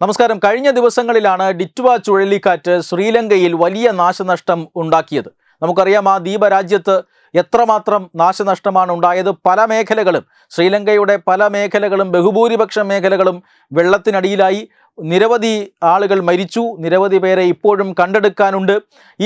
നമസ്കാരം. കഴിഞ്ഞ ദിവസങ്ങളിലാണ് ഡിറ്റ്വ ചുഴലിക്കാറ്റ് ശ്രീലങ്കയിൽ വലിയ നാശനഷ്ടം ഉണ്ടാക്കിയത്. നമുക്കറിയാം, ആ ദ്വീപരാജ്യത്ത് എത്രമാത്രം നാശനഷ്ടമാണ് ഉണ്ടായത്. പല മേഖലകളും, ശ്രീലങ്കയുടെ പല മേഖലകളും, ബഹുഭൂരിപക്ഷം മേഖലകളും വെള്ളത്തിനടിയിലായി. നിരവധി ആളുകൾ മരിച്ചു, നിരവധി പേരെ ഇപ്പോഴും കണ്ടെടുക്കാനുണ്ട്.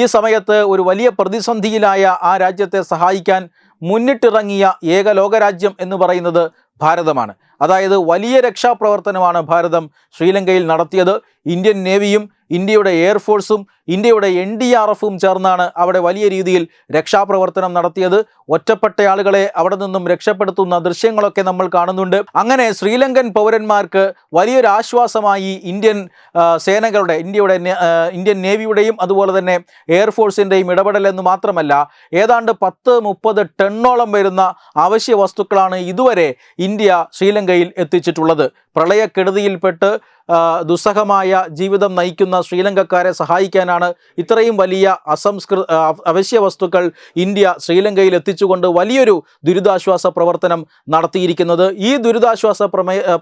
ഈ സമയത്ത് ഒരു വലിയ പ്രതിസന്ധിയിലായ ആ രാജ്യത്തെ സഹായിക്കാൻ മുന്നിട്ടിറങ്ങിയ ഏക ലോകരാജ്യം എന്ന് പറയുന്നത് ഭാരതമാണ്. അതായത് വലിയ രക്ഷാപ്രവർത്തനമാണ് ഭാരതം ശ്രീലങ്കയിൽ നടത്തിയത്. ഇന്ത്യൻ നേവിയും ഇന്ത്യയുടെ എയർഫോഴ്സും ഇന്ത്യയുടെ NDRFും ചേർന്നാണ് അവിടെ വലിയ രീതിയിൽ രക്ഷാപ്രവർത്തനം നടത്തിയത്. ഒറ്റപ്പെട്ട ആളുകളെ അവിടെ നിന്നും രക്ഷപ്പെടുത്തുന്ന ദൃശ്യങ്ങളൊക്കെ നമ്മൾ കാണുന്നുണ്ട്. അങ്ങനെ ശ്രീലങ്കൻ പൗരന്മാർക്ക് വലിയൊരു ആശ്വാസമായി ഇന്ത്യൻ സേനകളുടെ, ഇന്ത്യൻ നേവിയുടെയും അതുപോലെ തന്നെ എയർഫോഴ്സിൻ്റെയും ഇടപെടലെന്ന് മാത്രമല്ല, ഏതാണ്ട് 10-30 ടണ്ണോളം വരുന്ന അവശ്യ വസ്തുക്കളാണ് ഇതുവരെ ഇന്ത്യ ശ്രീലങ്കയിൽ എത്തിച്ചിട്ടുള്ളത്. പ്രളയക്കെടുതിയിൽപ്പെട്ട് ദുസ്സഹമായ ജീവിതം നയിക്കുന്ന ശ്രീലങ്കക്കാരെ സഹായിക്കാനാണ് ഇത്രയും വലിയ അവശ്യ വസ്തുക്കൾ ഇന്ത്യ ശ്രീലങ്കയിൽ എത്തിച്ചുകൊണ്ട് വലിയൊരു ദുരിതാശ്വാസ പ്രവർത്തനം നടത്തിയിരിക്കുന്നത്. ഈ ദുരിതാശ്വാസ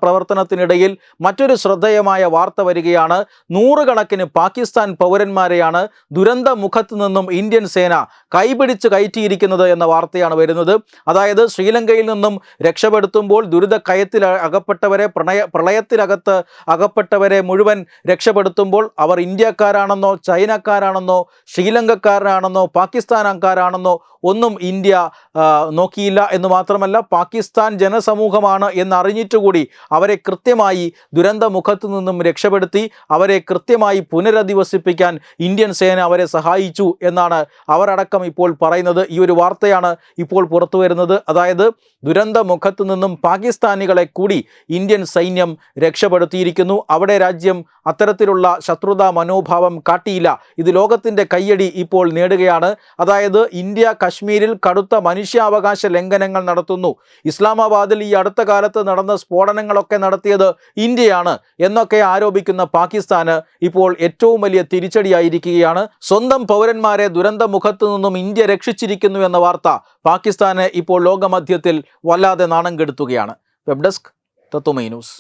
പ്രവർത്തനത്തിനിടയിൽ മറ്റൊരു ശ്രദ്ധേയമായ വാർത്ത വരികയാണ്. നൂറുകണക്കിന് പാകിസ്ഥാൻ പൗരന്മാരെയാണ് ദുരന്ത മുഖത്ത് നിന്നും ഇന്ത്യൻ സേന കൈപിടിച്ച് കയറ്റിയിരിക്കുന്നത് എന്ന വാർത്തയാണ് വരുന്നത്. അതായത് ശ്രീലങ്കയിൽ നിന്നും രക്ഷപ്പെടുത്തുമ്പോൾ ദുരിതക്കയത്തിൽ അകപ്പെട്ടവരെ, പ്രളയത്തിനകത്ത് അകപ്പെട്ടവരെ മുഴുവൻ രക്ഷപ്പെടുത്തുമ്പോൾ അവർ ഇന്ത്യക്കാരാണെന്നോ ചൈനക്കാരാണെന്നോ ശ്രീലങ്കക്കാരാണെന്നോ പാകിസ്ഥാനക്കാരാണെന്നോ ഒന്നും ഇന്ത്യ നോക്കിയില്ല. എന്ന് മാത്രമല്ല, പാകിസ്ഥാൻ ജനസമൂഹമാണ് എന്നറിഞ്ഞിട്ടുകൂടി അവരെ കൃത്യമായി ദുരന്ത മുഖത്തു നിന്നും രക്ഷപ്പെടുത്തി അവരെ കൃത്യമായി പുനരധിവസിപ്പിക്കാൻ ഇന്ത്യൻ സേന അവരെ സഹായിച്ചു എന്നാണ് അവരടക്കം ഇപ്പോൾ പറയുന്നത്. ഈ ഒരു വാർത്തയാണ് ഇപ്പോൾ പുറത്തു വരുന്നത്. അതായത് ദുരന്ത മുഖത്തു നിന്നും പാകിസ്ഥാനികളെ കൂടി ഇന്ത്യൻ സൈന്യം രക്ഷപ്പെടുത്തിയിരിക്കുന്നു. അവിടെ രാജ്യം അത്തരത്തിലുള്ള ശത്രുതാ മനോഭാവം കാട്ടിയില്ല. ഇത് ലോകത്തിൻ്റെ കയ്യടി ഇപ്പോൾ നേടുകയാണ്. അതായത് ഇന്ത്യ കശ്മീരിൽ കടുത്ത മനുഷ്യാവകാശ ലംഘനങ്ങൾ നടത്തുന്നു, ഇസ്ലാമാബാദിൽ ഈ അടുത്ത കാലത്ത് നടന്ന സ്ഫോടനങ്ങളൊക്കെ നടത്തിയത് ഇന്ത്യയാണ് എന്നൊക്കെ ആരോപിക്കുന്ന പാകിസ്ഥാന് ഇപ്പോൾ ഏറ്റവും വലിയ തിരിച്ചടിയായിരിക്കുകയാണ്. സ്വന്തം പൗരന്മാരെ ദുരന്ത മുഖത്തു നിന്നും ഇന്ത്യ രക്ഷിച്ചിരിക്കുന്നു എന്ന വാർത്ത പാകിസ്ഥാന് ഇപ്പോൾ ലോകമധ്യത്തിൽ വല്ലാതെ നാണം കെടുത്തുകയാണ്. വെബ് ഡെസ്ക് തത്വമൈ ന്യൂസ്.